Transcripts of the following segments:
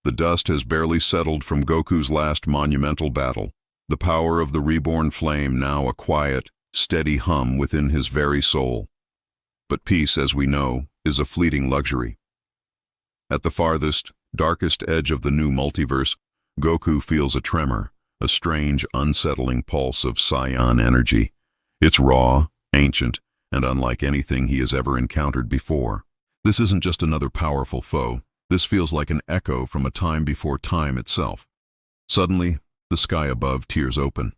The dust has barely settled from Goku's last monumental battle. The power of the reborn flame now a quiet, steady hum within his very soul. But peace, as we know, is a fleeting luxury. At the farthest, darkest edge of the new multiverse, Goku feels a tremor, a strange, unsettling pulse of Saiyan energy. It's raw, ancient, and unlike anything he has ever encountered before. This isn't just another powerful foe. This feels like an echo from a time before time itself. Suddenly, the sky above tears open.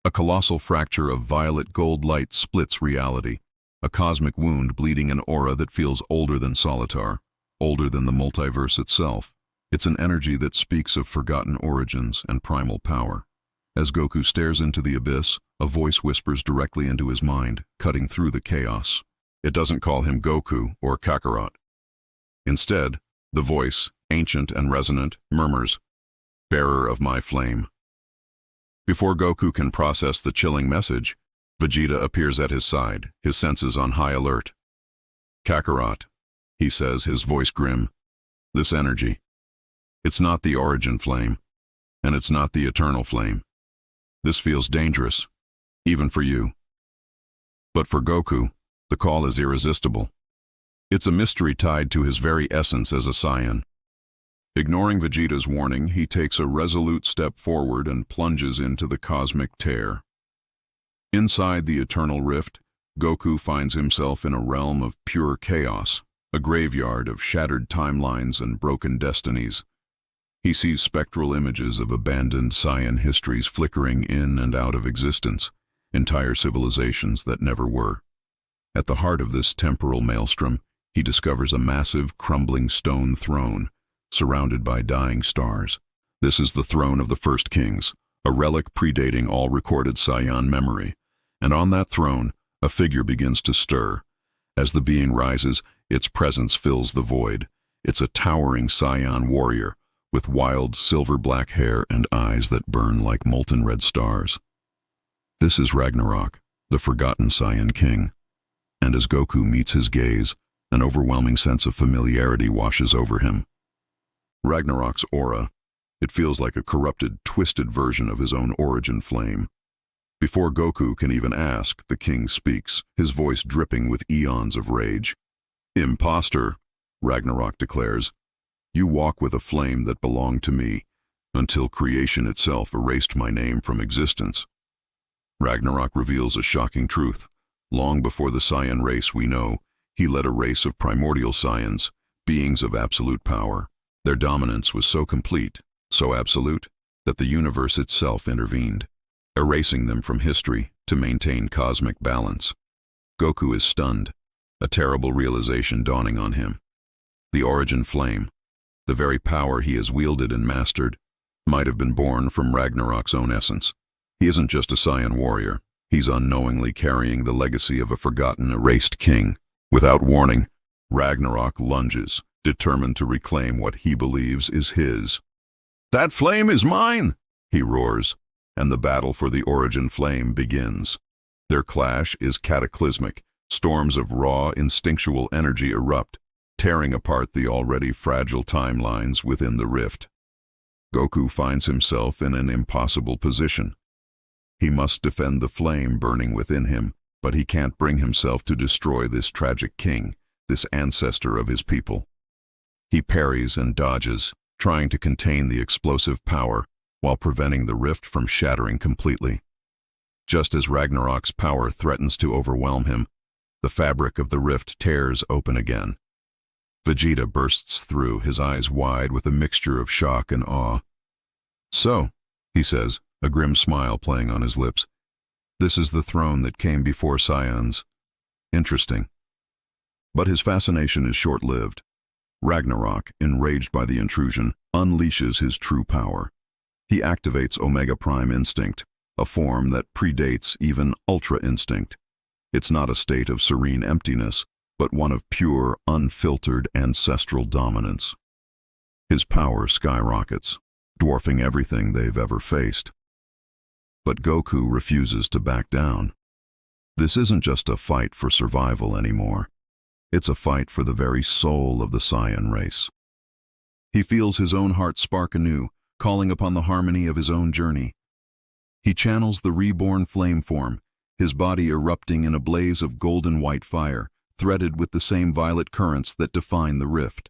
A colossal fracture of violet gold light splits reality, a cosmic wound bleeding an aura that feels older than Solitar, older than the multiverse itself. It's an energy that speaks of forgotten origins and primal power. As Goku stares into the abyss, a voice whispers directly into his mind, cutting through the chaos. It doesn't call him Goku or Kakarot. Instead, the voice, ancient and resonant, murmurs, "Bearer of my flame." Before Goku can process the chilling message, Vegeta appears at his side, his senses on high alert. "Kakarot," he says, his voice grim. "This energy. It's not the origin flame, and it's not the eternal flame. This feels dangerous, even for you." But for Goku, the call is irresistible. It's a mystery tied to his very essence as a Saiyan. Ignoring Vegeta's warning, he takes a resolute step forward and plunges into the cosmic tear. Inside the eternal rift, Goku finds himself in a realm of pure chaos, a graveyard of shattered timelines and broken destinies. He sees spectral images of abandoned Saiyan histories flickering in and out of existence, entire civilizations that never were. At the heart of this temporal maelstrom, he discovers a massive, crumbling stone throne, surrounded by dying stars. This is the throne of the first kings, a relic predating all recorded Saiyan memory. And on that throne, a figure begins to stir. As the being rises, its presence fills the void. It's a towering Saiyan warrior, with wild, silver-black hair and eyes that burn like molten red stars. This is Ragnarok, the forgotten Saiyan King. And as Goku meets his gaze, an overwhelming sense of familiarity washes over him. Ragnarok's aura, it feels like a corrupted, twisted version of his own origin flame. Before Goku can even ask, the king speaks, his voice dripping with eons of rage. "Imposter," Ragnarok declares, "you walk with a flame that belonged to me, until creation itself erased my name from existence." Ragnarok reveals a shocking truth. Long before the Saiyan race we know, he led a race of primordial Saiyans, beings of absolute power. Their dominance was so complete, so absolute, that the universe itself intervened, erasing them from history to maintain cosmic balance. Goku is stunned, a terrible realization dawning on him. The origin flame, the very power he has wielded and mastered, might have been born from Ragnarok's own essence. He isn't just a Saiyan warrior. He's unknowingly carrying the legacy of a forgotten, erased king. Without warning, Ragnarok lunges, determined to reclaim what he believes is his. "That flame is mine!" he roars, and the battle for the origin flame begins. Their clash is cataclysmic. Storms of raw, instinctual energy erupt, tearing apart the already fragile timelines within the rift. Goku finds himself in an impossible position. He must defend the flame burning within him, but he can't bring himself to destroy this tragic king, this ancestor of his people. He parries and dodges, trying to contain the explosive power while preventing the rift from shattering completely. Just as Ragnarok's power threatens to overwhelm him, the fabric of the rift tears open again. Vegeta bursts through, his eyes wide with a mixture of shock and awe. "So," he says, a grim smile playing on his lips, "this is the throne that came before Saiyans. Interesting." But his fascination is short-lived. Ragnarok, enraged by the intrusion, unleashes his true power. He activates Omega Prime Instinct, a form that predates even Ultra Instinct. It's not a state of serene emptiness, but one of pure, unfiltered ancestral dominance. His power skyrockets, dwarfing everything they've ever faced. But Goku refuses to back down. This isn't just a fight for survival anymore. It's a fight for the very soul of the Saiyan race. He feels his own heart spark anew, calling upon the harmony of his own journey. He channels the reborn flame form, his body erupting in a blaze of golden-white fire, threaded with the same violet currents that define the rift.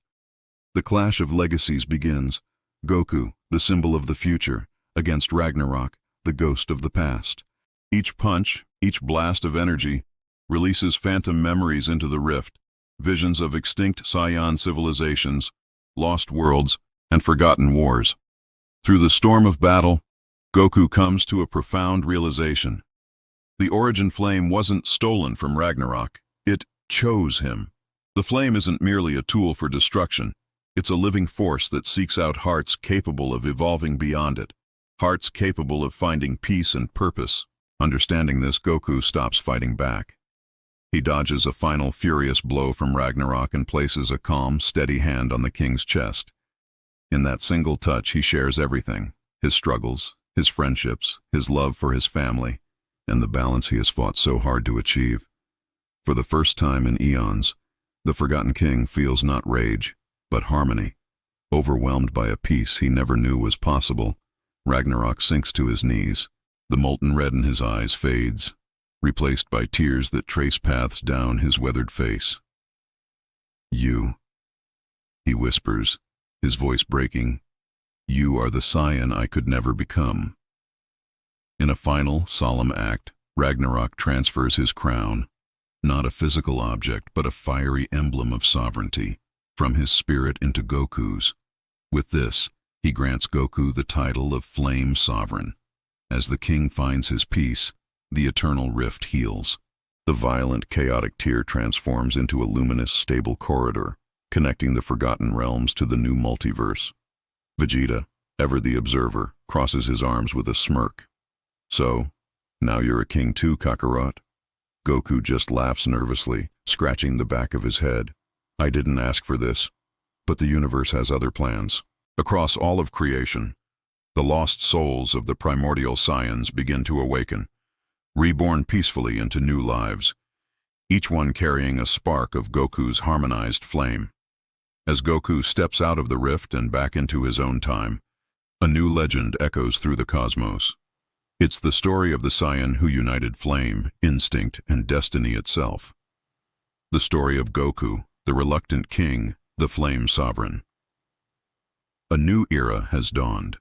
The clash of legacies begins. Goku, the symbol of the future, against Ragnarok, the ghost of the past. Each punch, each blast of energy, releases phantom memories into the rift, visions of extinct Saiyan civilizations, lost worlds, and forgotten wars. Through the storm of battle, Goku comes to a profound realization. The origin flame wasn't stolen from Ragnarok, it chose him. The flame isn't merely a tool for destruction, it's a living force that seeks out hearts capable of evolving beyond it, hearts capable of finding peace and purpose. Understanding this, Goku stops fighting back. He dodges a final furious blow from Ragnarok and places a calm, steady hand on the king's chest. In that single touch, he shares everything: his struggles, his friendships, his love for his family, and the balance he has fought so hard to achieve. For the first time in eons, the Forgotten King feels not rage, but harmony. Overwhelmed by a peace he never knew was possible, Ragnarok sinks to his knees. The molten red in his eyes fades, replaced by tears that trace paths down his weathered face. "You," he whispers, his voice breaking, "you are the Saiyan I could never become." In a final, solemn act, Ragnarok transfers his crown, not a physical object, but a fiery emblem of sovereignty, from his spirit into Goku's. With this, he grants Goku the title of Flame Sovereign. As the king finds his peace, the eternal rift heals. The violent, chaotic tear transforms into a luminous, stable corridor, connecting the forgotten realms to the new multiverse. Vegeta, ever the observer, crosses his arms with a smirk. "So, now you're a king too, Kakarot?" Goku just laughs nervously, scratching the back of his head. "I didn't ask for this, but the universe has other plans." Across all of creation, the lost souls of the Primordial Saiyans begin to awaken, reborn peacefully into new lives, each one carrying a spark of Goku's harmonized flame. As Goku steps out of the rift and back into his own time, a new legend echoes through the cosmos. It's the story of the Saiyan who united flame, instinct, and destiny itself. The story of Goku, the reluctant king, the flame sovereign. A new era has dawned.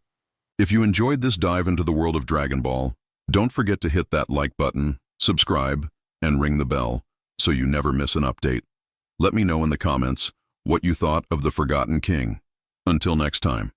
If you enjoyed this dive into the world of Dragon Ball, don't forget to hit that like button, subscribe, and ring the bell so you never miss an update. Let me know in the comments what you thought of the Forgotten King. Until next time.